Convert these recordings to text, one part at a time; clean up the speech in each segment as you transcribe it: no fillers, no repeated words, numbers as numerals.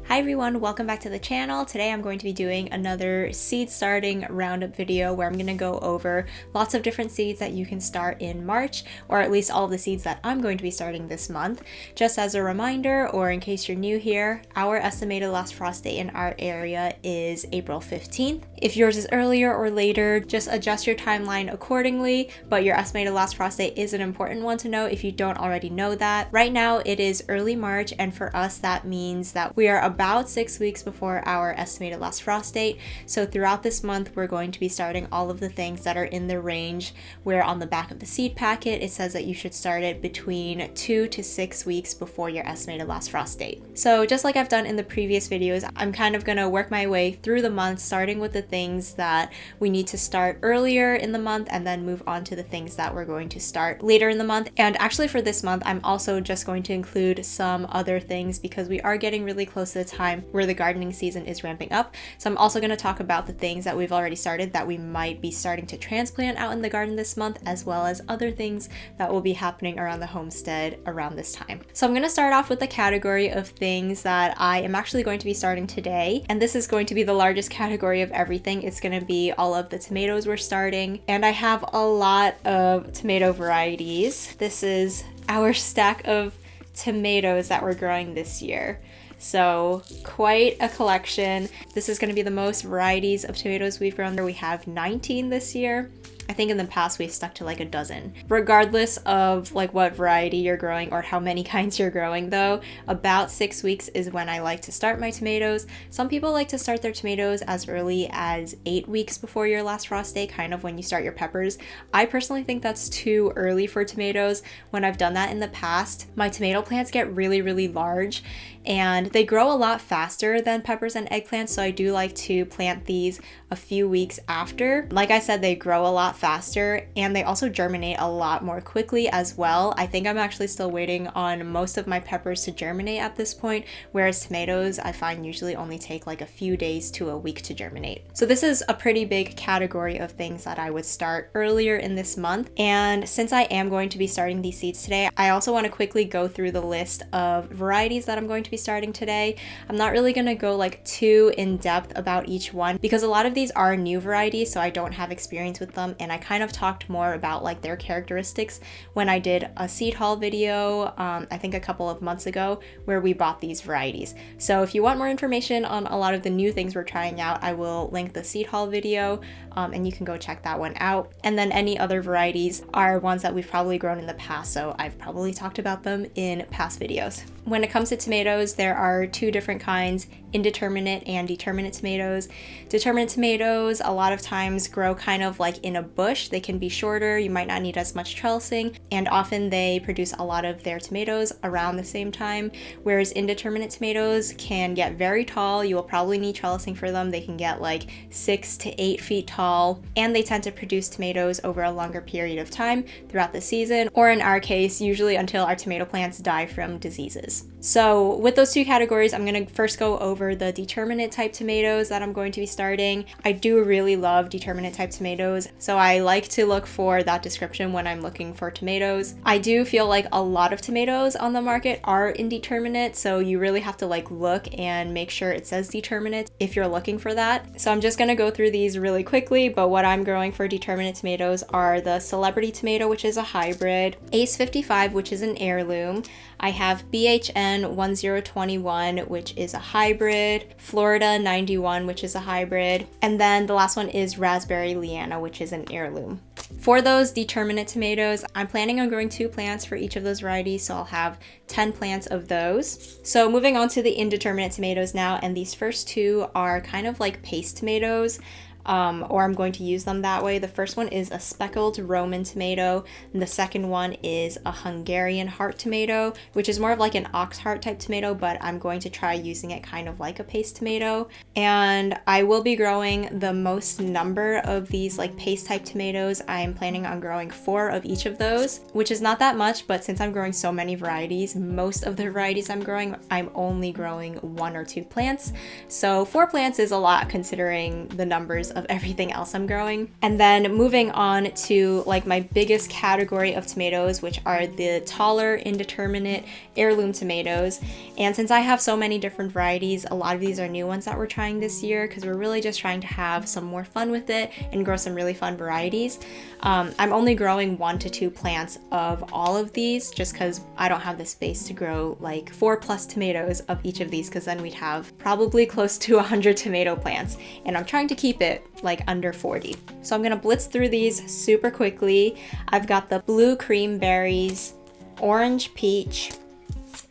Hi everyone, welcome back to the channel. Today I'm going to be doing another seed starting roundup video where I'm going to go over lots of different seeds that you can start in March, or at least all of the seeds that I'm going to be starting this month. Just as a reminder, or in case you're new here, our estimated last frost date in our area is April 15th. If yours is earlier or later, just adjust your timeline accordingly, but your estimated last frost date is an important one to know if you don't already know that. Right now it is early March, and for us that means that we are about 6 weeks before our estimated last frost date. So throughout this month, we're going to be starting all of the things that are in the range where on the back of the seed packet, it says that you should start it between 2 to 6 weeks before your estimated last frost date. So just like I've done in the previous videos, I'm kind of gonna work my way through the month, starting with the things that we need to start earlier in the month and then move on to the things that we're going to start later in the month. And actually for this month, I'm also just going to include some other things because we are getting really close to the time where the gardening season is ramping up. So I'm also going to talk about the things that we've already started that we might be starting to transplant out in the garden this month, as well as other things that will be happening around the homestead around this time. So I'm going to start off with the category of things that I am actually going to be starting today. And this is going to be the largest category of everything. It's going to be all of the tomatoes we're starting. And I have a lot of tomato varieties. This is our stack of tomatoes that we're growing this year. So quite a collection. This is going to be the most varieties of tomatoes we've grown. We have 19 this year. I think in the past we've stuck to like a dozen. Regardless of like what variety you're growing or how many kinds you're growing though, about 6 weeks is when I like to start my tomatoes. Some people like to start their tomatoes as early as 8 weeks before your last frost date, kind of when you start your peppers. I personally think that's too early for tomatoes. When I've done that in the past, my tomato plants get really large and they grow a lot faster than peppers and eggplants, so I do like to plant these a few weeks after. Like I said, they grow a lot faster and they also germinate a lot more quickly as well. I think I'm actually still waiting on most of my peppers to germinate at this point, whereas tomatoes I find usually only take like a few days to a week to germinate. So this is a pretty big category of things that I would start earlier in this month. And since I am going to be starting these seeds today, I also want to quickly go through the list of varieties that I'm going to be starting today. I'm not really going to go like too in depth about each one because a lot of these are new varieties, so I don't have experience with them, and I kind of talked more about like their characteristics when I did a seed haul video I think a couple of months ago where we bought these varieties. So if you want more information on a lot of the new things we're trying out, I will link the seed haul video and you can go check that one out. And then any other varieties are ones that we've probably grown in the past, so I've probably talked about them in past videos. When it comes to tomatoes, there are two different kinds, indeterminate and determinate tomatoes. Determinate tomatoes a lot of times grow kind of like in a bush. They can be shorter, you might not need as much trellising, and often they produce a lot of their tomatoes around the same time, whereas indeterminate tomatoes can get very tall. You will probably need trellising for them. They can get like 6 to 8 feet tall, and they tend to produce tomatoes over a longer period of time throughout the season, or in our case, usually until our tomato plants die from diseases. So with those two categories, I'm going to first go over the determinate type tomatoes that I'm going to be starting. I do really love determinate type tomatoes, so I like to look for that description when I'm looking for tomatoes. I do feel like a lot of tomatoes on the market are indeterminate, so you really have to like look and make sure it says determinate if you're looking for that. So I'm just going to go through these really quickly, but what I'm growing for determinate tomatoes are the Celebrity Tomato, which is a hybrid, Ace 55, which is an heirloom. I have BHN 1021, which is a hybrid, Florida 91, which is a hybrid, and then the last one is Raspberry Liana, which is an heirloom. For those determinate tomatoes, I'm planning on growing 2 plants for each of those varieties, so I'll have 10 plants of those. So moving on to the indeterminate tomatoes now, and these first two are kind of like paste tomatoes. Or I'm going to use them that way. The first one is a speckled Roman tomato, and the second one is a Hungarian heart tomato, which is more of like an ox heart type tomato, but I'm going to try using it kind of like a paste tomato. And I will be growing the most number of these like paste type tomatoes. I'm planning on growing 4 of each of those, which is not that much, but since I'm growing so many varieties, most of the varieties I'm growing, I'm only growing 1 or 2 plants. So 4 plants is a lot considering the numbers of everything else I'm growing. And then moving on to like my biggest category of tomatoes, which are the taller, indeterminate heirloom tomatoes. And since I have so many different varieties, a lot of these are new ones that we're trying this year because we're really just trying to have some more fun with it and grow some really fun varieties. I'm only growing 1 to 2 plants of all of these just because I don't have the space to grow like 4+ tomatoes of each of these, because then we'd have probably close to 100 tomato plants, and I'm trying to keep it like under 40. So I'm gonna blitz through these super quickly. I've got the blue cream berries, orange peach,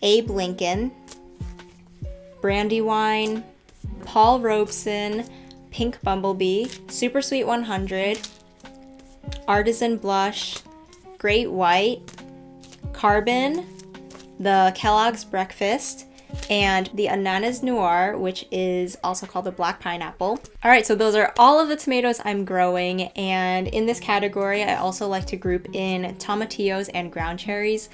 Abe Lincoln, Brandywine, Paul Robeson, Pink Bumblebee, Super Sweet 100, Artisan Blush, Great White, Carbon, the Kellogg's Breakfast, and the Ananas Noir, which is also called the Black Pineapple. All right, so those are all of the tomatoes I'm growing, and in this category, I also like to group in tomatillos and ground cherries.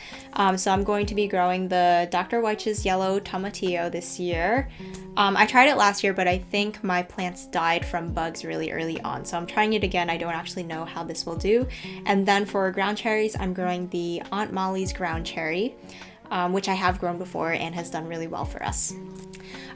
So I'm going to be growing the Dr. Weitsch's Yellow Tomatillo this year. I tried it last year, but I think my plants died from bugs really early on, so I'm trying it again. I don't actually know how this will do. And then for ground cherries, I'm growing the Aunt Molly's ground cherry, which I have grown before and has done really well for us.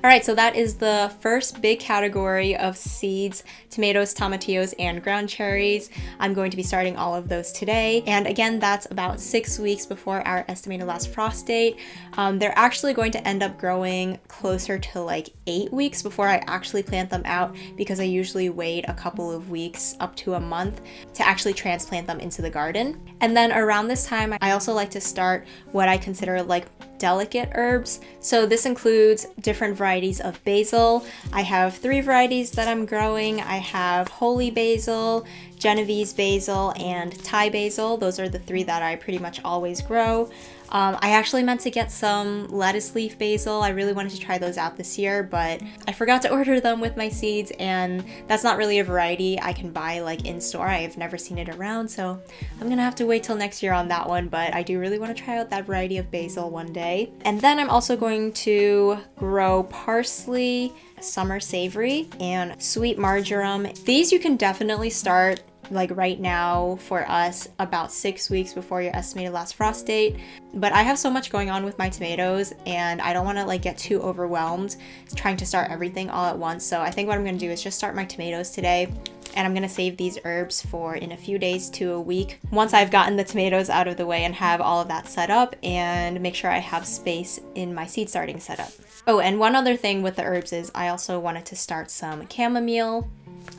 All right, so that is the first big category of seeds: tomatoes, tomatillos, and ground cherries. I'm going to be starting all of those today. And again, that's about 6 weeks before our estimated last frost date. They're actually going to end up growing closer to like 8 weeks before I actually plant them out, because I usually wait a couple of weeks up to a month to actually transplant them into the garden. And then around this time, I also like to start what I consider like delicate herbs. So this includes different varieties of basil. I have 3 varieties that I'm growing. I have holy basil, Genovese basil, and Thai basil. Those are the 3 that I pretty much always grow. I actually meant to get some lettuce leaf basil. I really wanted to try those out this year, but I forgot to order them with my seeds, and that's not really a variety I can buy like in store. I have never seen it around, so I'm gonna have to wait till next year on that one, but I do really want to try out that variety of basil one day. And then I'm also going to grow parsley, summer savory, and sweet marjoram. These you can definitely start like right now for us about 6 weeks before your estimated last frost date, but I have so much going on with my tomatoes and I don't want to like get too overwhelmed trying to start everything all at once. So I think what I'm going to do is just start my tomatoes today, and I'm going to save these herbs for in a few days to a week once I've gotten the tomatoes out of the way and have all of that set up, and make sure I have space in my seed starting setup. Oh, and one other thing with the herbs is I also wanted to start some chamomile.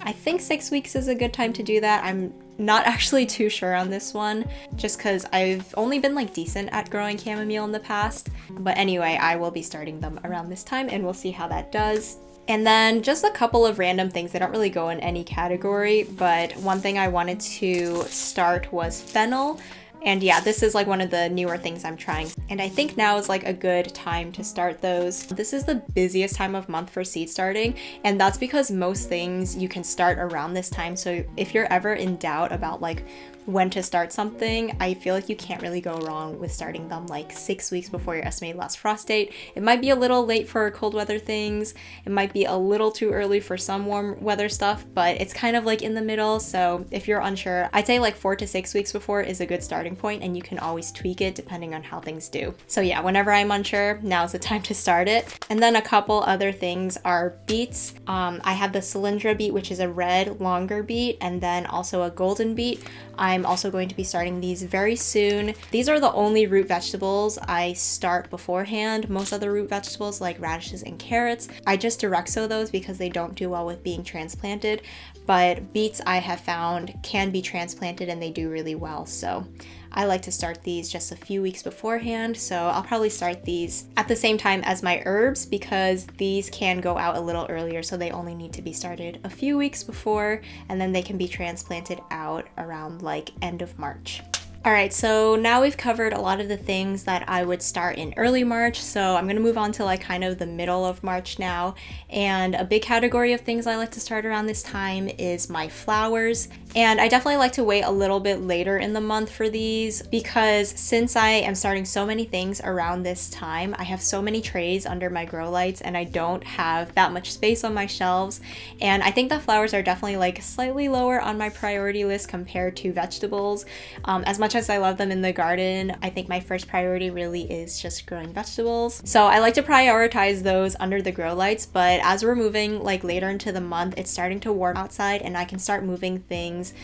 I think 6 weeks is a good time to do that. I'm not actually too sure on this one, just because I've only been like decent at growing chamomile in the past. But anyway, I will be starting them around this time and we'll see how that does. And then just a couple of random things that don't really go in any category, but one thing I wanted to start was fennel. And yeah, this is like one of the newer things I'm trying, and I think now is like a good time to start those. This is the busiest time of month for seed starting, and that's because most things you can start around this time. So if you're ever in doubt about like when to start something, I feel like you can't really go wrong with starting them like 6 weeks before your estimated last frost date. It might be a little late for cold weather things, it might be a little too early for some warm weather stuff, but it's kind of like in the middle. So if you're unsure, I'd say like 4 to 6 weeks before is a good starting point, and you can always tweak it depending on how things do. So yeah, whenever I'm unsure, now's the time to start it. And then a couple other things are beets. I have the Cylindra beet, which is a red longer beet, and then also a golden beet. I'm also going to be starting these very soon. These are the only root vegetables I start beforehand. Most other root vegetables like radishes and carrots, I just direct sow those because they don't do well with being transplanted. But beets I have found can be transplanted and they do really well. So I like to start these just a few weeks beforehand. So I'll probably start these at the same time as my herbs because these can go out a little earlier. So they only need to be started a few weeks before, and then they can be transplanted out around like end of March. All right, so now we've covered a lot of the things that I would start in early March, so I'm gonna move on to like kind of the middle of March now. And a big category of things I like to start around this time is my flowers. And I definitely like to wait a little bit later in the month for these because since I am starting so many things around this time, I have so many trays under my grow lights and I don't have that much space on my shelves. And I think that flowers are definitely like slightly lower on my priority list compared to vegetables. As much as I love them in the garden, I think my first priority really is just growing vegetables. So I like to prioritize those under the grow lights, but as we're moving like later into the month, it's starting to warm outside and I can start moving things,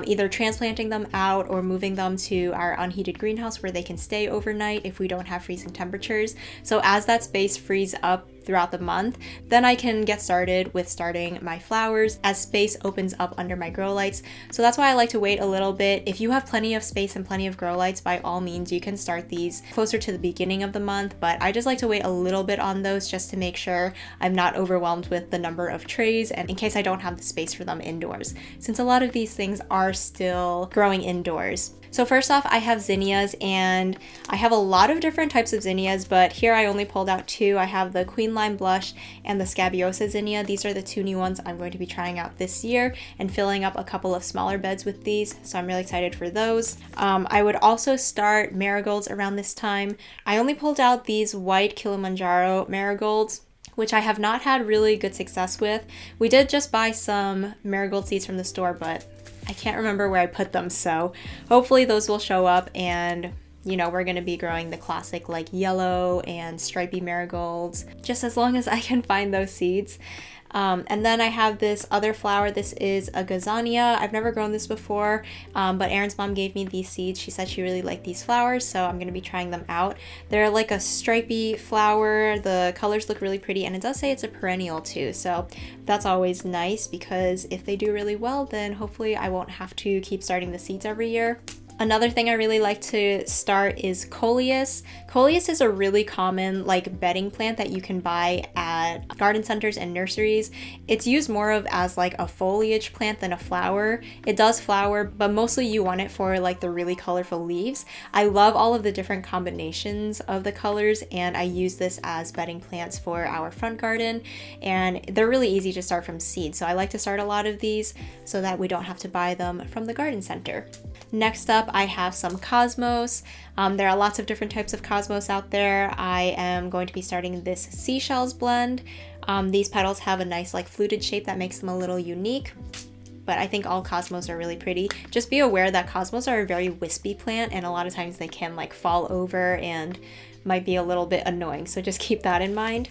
either transplanting them out or moving them to our unheated greenhouse where they can stay overnight if we don't have freezing temperatures. So as that space frees up throughout the month, then I can get started with starting my flowers as space opens up under my grow lights. So that's why I like to wait a little bit. If you have plenty of space and plenty of grow lights, by all means, you can start these closer to the beginning of the month, but I just like to wait a little bit on those just to make sure I'm not overwhelmed with the number of trays and in case I don't have the space for them indoors, since a lot of these things are still growing indoors. So first off, I have zinnias, and I have a lot of different types of zinnias, but here I only pulled out two. I have the Queen Lime Blush and the Scabiosa zinnia. These are the two new ones I'm going to be trying out this year and filling up a couple of smaller beds with these, so I'm really excited for those. I would also start marigolds around this time. I only pulled out these white Kilimanjaro marigolds, which I have not had really good success with. We did just buy some marigold seeds from the store, but I can't remember where I put them, so hopefully those will show up and we're going to be growing the classic like yellow and stripy marigolds just as long as I can find those seeds. And then I have this other flower. This is a gazania. I've never grown this before, but Erin's mom gave me these seeds. She said she really liked these flowers, so I'm going to be trying them out. They're like a stripy flower. The colors look really pretty, and it does say it's a perennial too, so that's always nice because if they do really well, then hopefully I won't have to keep starting the seeds every year. Another thing I really like to start is coleus. Coleus is a really common like bedding plant that you can buy at garden centers and nurseries. It's used more of as like a foliage plant than a flower. It does flower, but mostly you want it for like the really colorful leaves. I love all of the different combinations of the colors, and I use this as bedding plants for our front garden, and they're really easy to start from seed. So I like to start a lot of these so that we don't have to buy them from the garden center. Next up, I have some cosmos. There are lots of different types of cosmos out there. I am going to be starting this seashells blend. These petals have a nice like fluted shape that makes them a little unique, but I think all cosmos are really pretty. Just be aware that cosmos are a very wispy plant, and a lot of times they can like fall over and might be a little bit annoying, so just keep that in mind.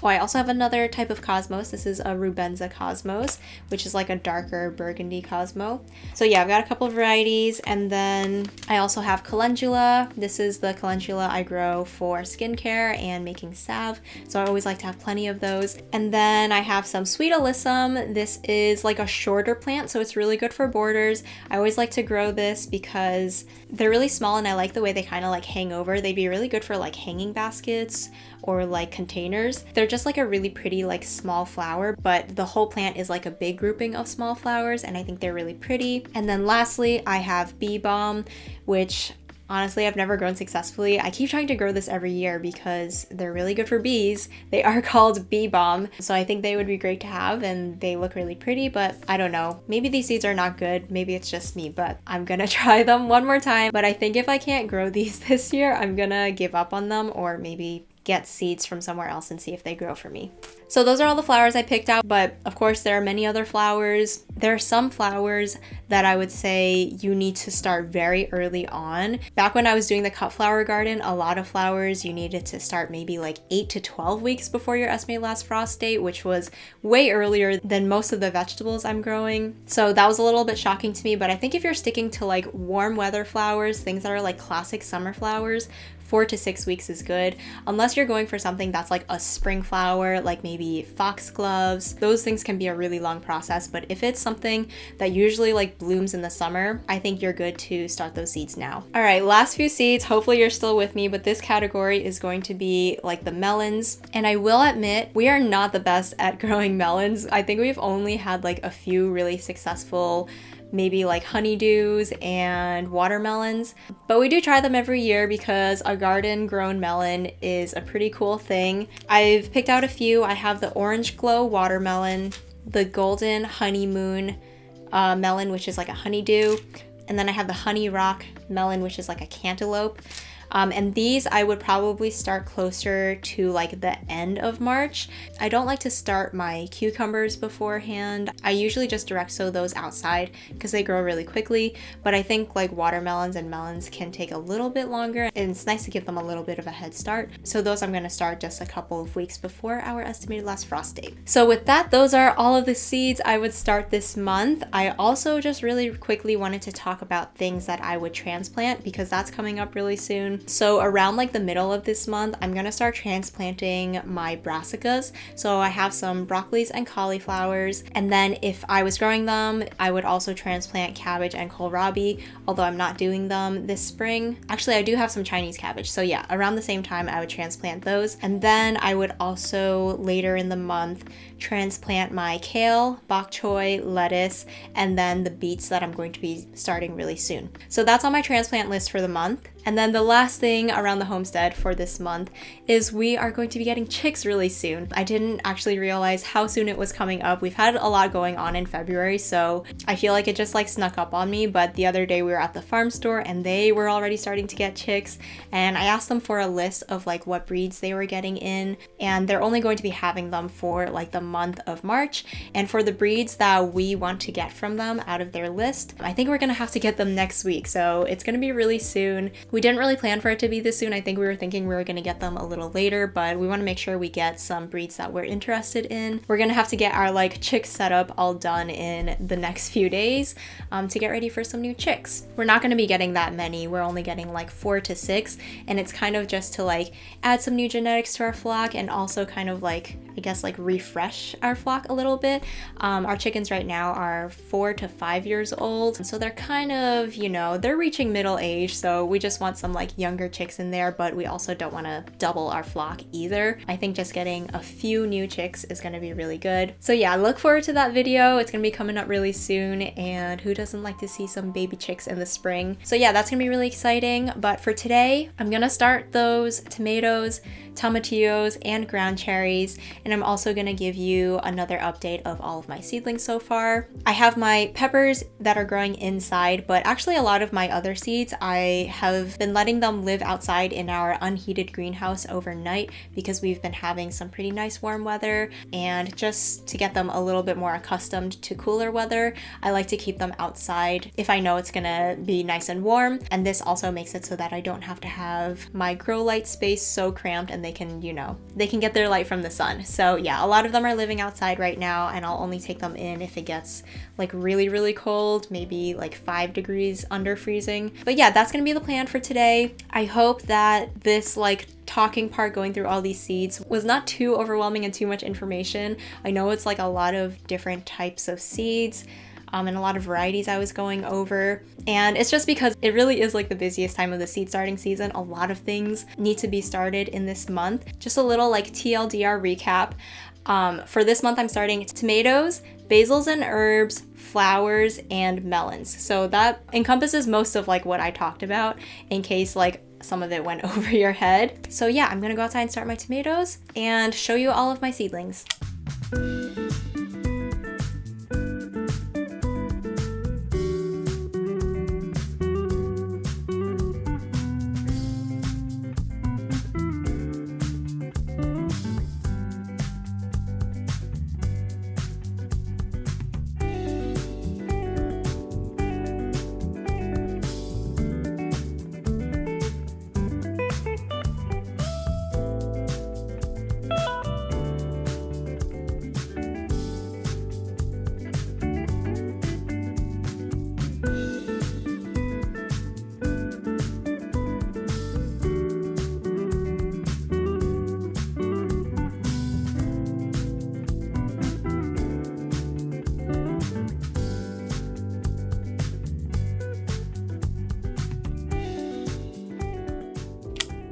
Oh, I also have another type of cosmos. This is a Rubenza cosmos, which is like a darker burgundy cosmo. So yeah, I've got a couple of varieties, and then I also have calendula. This is the calendula I grow for skincare and making salve, so I always like to have plenty of those. And then I have some sweet alyssum. This is like a shorter plant, so it's really good for borders. I always like to grow this because they're really small and I like the way they kind of like hang over. They'd be really good for like hanging baskets or like containers. They're just like a really pretty like small flower, but the whole plant is like a big grouping of small flowers, and I think they're really pretty. And then lastly, I have bee balm, which honestly I've never grown successfully. I keep trying to grow this every year because they're really good for bees. They are called bee balm, so I think they would be great to have, and they look really pretty, but I don't know. Maybe these seeds are not good. Maybe it's just me, but I'm gonna try them one more time. But I think if I can't grow these this year, I'm gonna give up on them, or maybe get seeds from somewhere else and see if they grow for me. So those are all the flowers I picked out, but of course there are many other flowers. There are some flowers that I would say you need to start very early on. Back when I was doing the cut flower garden, a lot of flowers you needed to start maybe like 8 to 12 weeks before your estimated last frost date, which was way earlier than most of the vegetables I'm growing. So that was a little bit shocking to me, but I think if you're sticking to like warm weather flowers, things that are like classic summer flowers, 4 to 6 weeks is good, unless you're going for something that's like a spring flower, like maybe foxgloves. Those things can be a really long process, but if it's something that usually like blooms in the summer, I think you're good to start those seeds now. All right, last few seeds, hopefully you're still with me, but this category is going to be like the melons. And I will admit, we are not the best at growing melons. I think we've only had like a few really successful maybe like honeydews and watermelons. But we do try them every year because a garden grown melon is a pretty cool thing. I've picked out a few. I have the orange glow watermelon, the golden honeymoon melon, which is like a honeydew, and then I have the honey rock melon, which is like a cantaloupe. And these I would probably start closer to like the end of March. I don't like to start my cucumbers beforehand. I usually just direct sow those outside because they grow really quickly, but I think like watermelons and melons can take a little bit longer, and it's nice to give them a little bit of a head start. So those I'm going to start just a couple of weeks before our estimated last frost date. So with that, those are all of the seeds I would start this month. I also just really quickly wanted to talk about things that I would transplant because that's coming up really soon. So around like the middle of this month, I'm gonna start transplanting my brassicas. So I have some broccolis and cauliflowers, and then if I was growing them, I would also transplant cabbage and kohlrabi, although I'm not doing them this spring. Actually, I do have some Chinese cabbage, so yeah, around the same time I would transplant those. And then I would also later in the month transplant my kale, bok choy, lettuce, and then the beets that I'm going to be starting really soon. So that's on my transplant list for the month. And then the last thing around the homestead for this month is we are going to be getting chicks really soon. I didn't actually realize how soon it was coming up. We've had a lot going on in February, so I feel like it just like snuck up on me. But the other day we were at the farm store and they were already starting to get chicks, and I asked them for a list of like what breeds they were getting in, and they're only going to be having them for like the month of March. And for the breeds that we want to get from them out of their list, I think we're gonna have to get them next week, so it's gonna be really soon. We didn't really plan for it to be this soon. I think we were thinking we were going to get them a little later, but we want to make sure we get some breeds that we're interested in. We're going to have to get our like chick setup all done in the next few days to get ready for some new chicks. We're not going to be getting that many. We're only getting like 4 to 6, and it's kind of just to like add some new genetics to our flock and also kind of like, I guess, like refresh our flock a little bit. Our chickens right now are 4 to 5 years old, so they're kind of, you know, they're reaching middle age, so we just want some like younger chicks in there, but we also don't want to double our flock either. I think just getting a few new chicks is going to be really good. So yeah, look forward to that video. It's going to be coming up really soon, and who doesn't like to see some baby chicks in the spring? So yeah, that's going to be really exciting. But for today, I'm going to start those tomatoes, tomatillos, and ground cherries, and I'm also going to give you another update of all of my seedlings so far. I have my peppers that are growing inside, but actually a lot of my other seeds I have been letting them live outside in our unheated greenhouse overnight because we've been having some pretty nice warm weather, and just to get them a little bit more accustomed to cooler weather, I like to keep them outside if I know it's gonna be nice and warm. And this also makes it so that I don't have to have my grow light space so cramped, and they can, you know, they can get their light from the sun. So yeah, a lot of them are living outside right now, and I'll only take them in if it gets like really, really cold, maybe like 5 degrees under freezing. But yeah, that's gonna be the plan for today. I hope that this like talking part going through all these seeds was not too overwhelming and too much information. I know it's like a lot of different types of seeds and a lot of varieties I was going over, and it's just because it really is like the busiest time of the seed starting season. A lot of things need to be started in this month. Just a little like TLDR recap. For this month I'm starting tomatoes, basils and herbs, flowers, and melons. So that encompasses most of like what I talked about, in case like some of it went over your head. So yeah, I'm gonna go outside and start my tomatoes and show you all of my seedlings.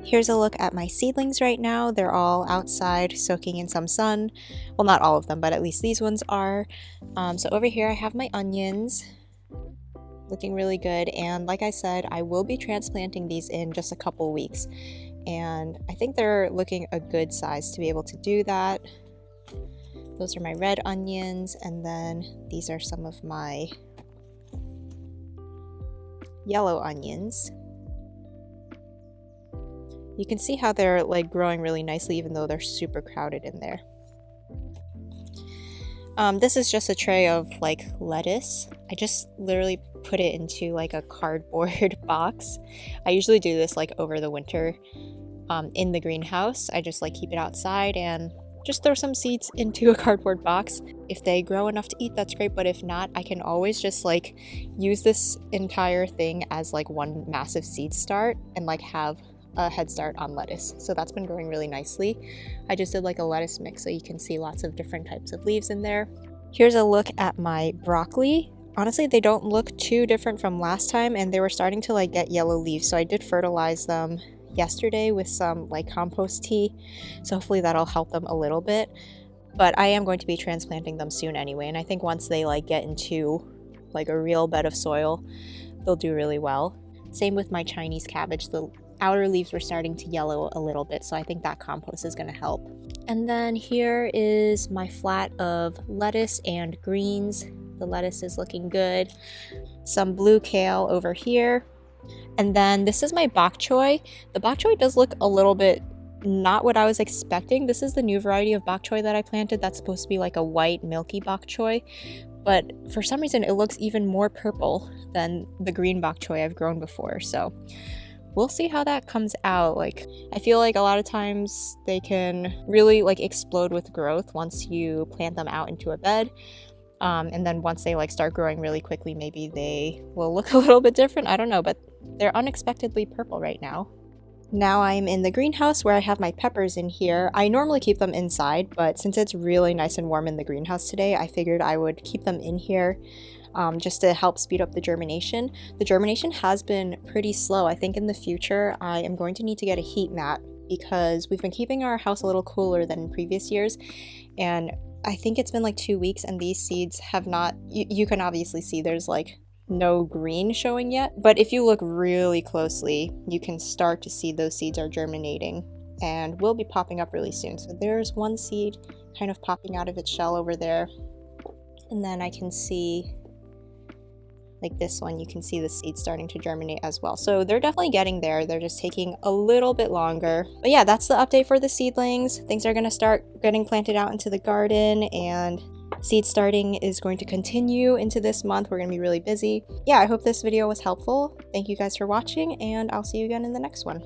Here's a look at my seedlings right now. They're all outside soaking in some sun. Well, not all of them, but at least these ones are. So over here I have my onions. looking really good. And like I said, I will be transplanting these in just a couple weeks. And I think they're looking a good size to be able to do that. Those are my red onions, and then these are some of my yellow onions. You can see how they're like growing really nicely even though they're super crowded in there. This is just a tray of like lettuce. I just literally put it into like a cardboard box. I usually do this like over the winter in the greenhouse. I just like keep it outside and just throw some seeds into a cardboard box. If they grow enough to eat, that's great, but if not, I can always just like use this entire thing as like one massive seed start and like have a head start on lettuce. So that's been growing really nicely. I just did like a lettuce mix so you can see lots of different types of leaves in there. Here's a look at my broccoli. Honestly, they don't look too different from last time, and they were starting to like get yellow leaves, so I did fertilize them yesterday with some like compost tea, so hopefully that'll help them a little bit. But I am going to be transplanting them soon anyway, and I think once they like get into like a real bed of soil, they'll do really well. Same with my Chinese cabbage. The outer leaves were starting to yellow a little bit, so I think that compost is going to help. And then here is my flat of lettuce and greens. The lettuce is looking good. Some blue kale over here. And then this is my bok choy. The bok choy does look a little bit not what I was expecting. This is the new variety of bok choy that I planted that's supposed to be like a white milky bok choy, but for some reason it looks even more purple than the green bok choy I've grown before. So we'll see how that comes out. Like, I feel like a lot of times they can really like explode with growth once you plant them out into a bed. And then once they like start growing really quickly, maybe they will look a little bit different. I don't know, but they're unexpectedly purple right now. Now I'm in the greenhouse where I have my peppers in here. I normally keep them inside, but since it's really nice and warm in the greenhouse today, I figured I would keep them in here just to help speed up the germination. The germination has been pretty slow. I think in the future I am going to need to get a heat mat because we've been keeping our house a little cooler than in previous years, and I think it's been like 2 weeks and these seeds have not, you can obviously see there's like no green showing yet, but if you look really closely, you can start to see those seeds are germinating and will be popping up really soon. So there's one seed kind of popping out of its shell over there, and then I can see like this one, you can see the seeds starting to germinate as well. So they're definitely getting there. They're just taking a little bit longer. But yeah, that's the update for the seedlings. Things are going to start getting planted out into the garden, and seed starting is going to continue into this month. We're going to be really busy. Yeah, I hope this video was helpful. Thank you guys for watching, and I'll see you again in the next one.